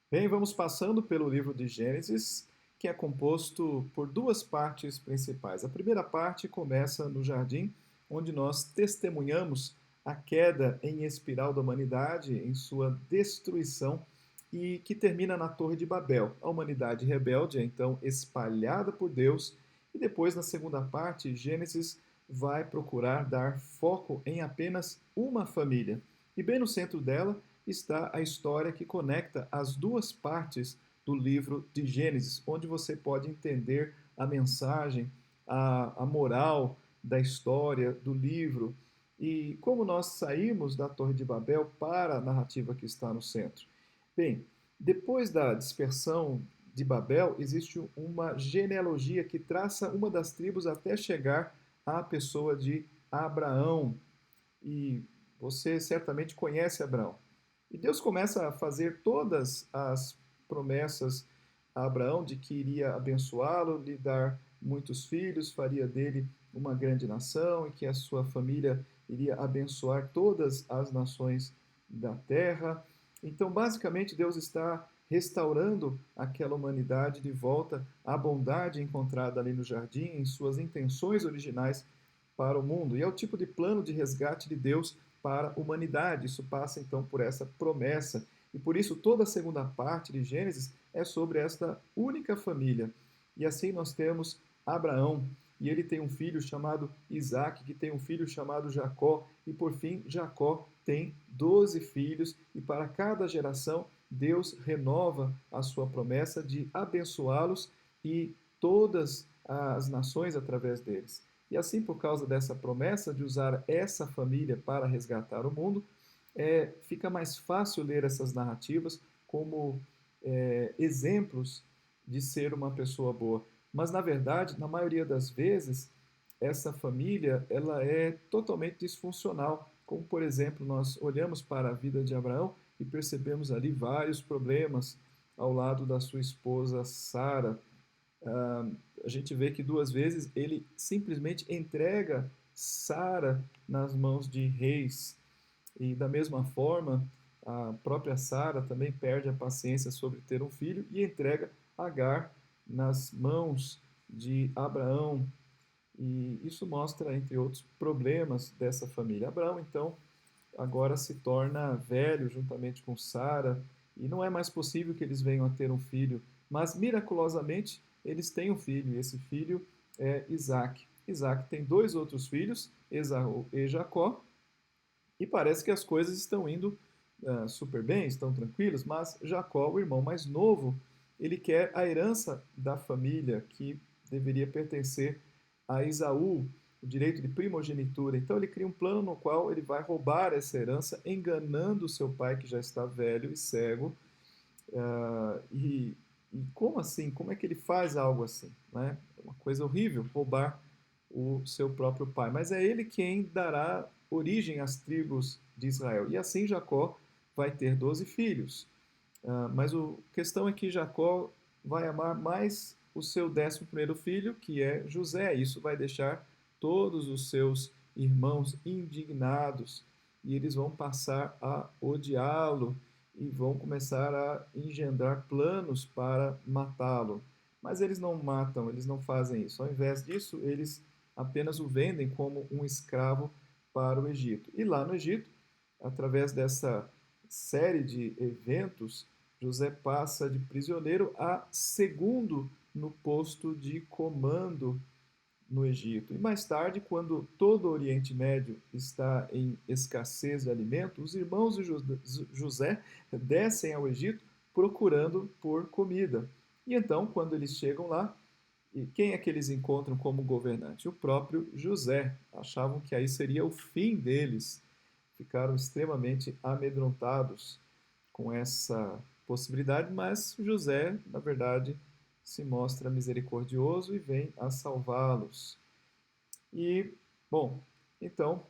Bem, vamos passando pelo livro de Gênesis, que é composto por duas partes principais. A primeira parte começa no jardim, onde nós testemunhamos a queda em espiral da humanidade, em sua destruição, e que termina na Torre de Babel. A humanidade rebelde é então espalhada por Deus, e depois, na segunda parte, Gênesis vai procurar dar foco em apenas uma família. E bem no centro dela está a história que conecta as duas partes do livro de Gênesis, onde você pode entender a mensagem, a moral da história, do livro, e como nós saímos da Torre de Babel para a narrativa que está no centro. Bem, depois da dispersão de Babel, existe uma genealogia que traça uma das tribos até chegar à pessoa de Abraão. E você certamente conhece Abraão. E Deus começa a fazer todas as promessas a Abraão de que iria abençoá-lo, lhe dar muitos filhos, faria dele uma grande nação e que a sua família iria abençoar todas as nações da terra. Então, basicamente, Deus está restaurando aquela humanidade de volta à bondade encontrada ali no jardim, em suas intenções originais para o mundo. E é o tipo de plano de resgate de Deus para a humanidade. Isso passa então por essa promessa. E por isso toda a segunda parte de Gênesis é sobre esta única família. E assim nós temos Abraão, e ele tem um filho chamado Isaac, que tem um filho chamado Jacó, e por fim Jacó tem 12 filhos, e para cada geração Deus renova a sua promessa de abençoá-los e todas as nações através deles. E assim, por causa dessa promessa de usar essa família para resgatar o mundo, fica mais fácil ler essas narrativas como exemplos de ser uma pessoa boa. Mas, na verdade, na maioria das vezes, essa família ela é totalmente disfuncional. Como, por exemplo, nós olhamos para a vida de Abraão e percebemos ali vários problemas ao lado da sua esposa Sara. Ah, a gente vê que duas vezes ele simplesmente entrega Sara nas mãos de reis. E da mesma forma, a própria Sara também perde a paciência sobre ter um filho e entrega Agar nas mãos de Abraão. E isso mostra, entre outros, problemas dessa família. Abraão, então, agora se torna velho juntamente com Sara, e não é mais possível que eles venham a ter um filho, mas miraculosamente eles têm um filho, e esse filho é Isaac. Isaac tem dois outros filhos, Esaú e Jacó, e parece que as coisas estão indo super bem, estão tranquilas, mas Jacó, o irmão mais novo, ele quer a herança da família que deveria pertencer a Esaú, o direito de primogenitura. Então ele cria um plano no qual ele vai roubar essa herança, enganando seu pai que já está velho e cego. Uh, e, e como assim? Como é que ele faz algo assim? Né? É uma coisa horrível roubar o seu próprio pai. Mas é ele quem dará origem às tribos de Israel. E assim Jacó vai ter 12 filhos. Mas a questão é que Jacó vai amar mais o seu 11º filho, que é José. Isso vai deixar todos os seus irmãos indignados e eles vão passar a odiá-lo e vão começar a engendrar planos para matá-lo. Mas eles não matam, eles não fazem isso. Ao invés disso, eles apenas o vendem como um escravo para o Egito. E lá no Egito, através dessa série de eventos, José passa de prisioneiro a segundo no posto de comando no Egito. E mais tarde, quando todo o Oriente Médio está em escassez de alimento, os irmãos de José descem ao Egito procurando por comida. E então, quando eles chegam lá, quem é que eles encontram como governante? O próprio José. Achavam que aí seria o fim deles. Ficaram extremamente amedrontados com essa possibilidade, mas José, na verdade, se mostra misericordioso e vem a salvá-los. E, bom, então,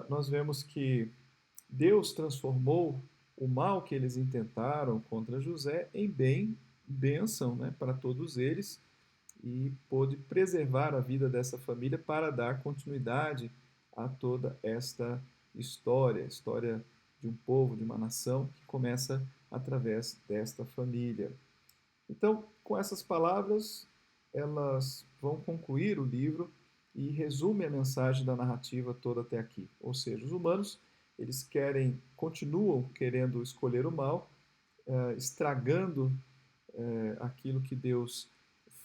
nós vemos que Deus transformou o mal que eles intentaram contra José em bem, bênção, né, para todos eles, e pôde preservar a vida dessa família para dar continuidade a toda esta história, a história de um povo, de uma nação, que começa através desta família. Então, com essas palavras, elas vão concluir o livro e resume a mensagem da narrativa toda até aqui. Ou seja, os humanos, eles continuam querendo escolher o mal, estragando aquilo que Deus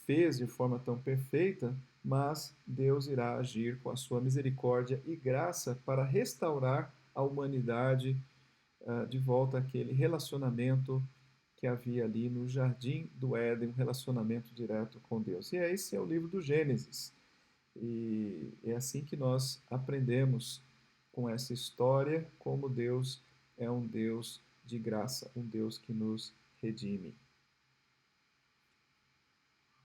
fez de forma tão perfeita, mas Deus irá agir com a sua misericórdia e graça para restaurar a humanidade de volta àquele relacionamento que havia ali no jardim do Éden, um relacionamento direto com Deus. E esse é o livro do Gênesis. E é assim que nós aprendemos com essa história como Deus é um Deus de graça, um Deus que nos redime.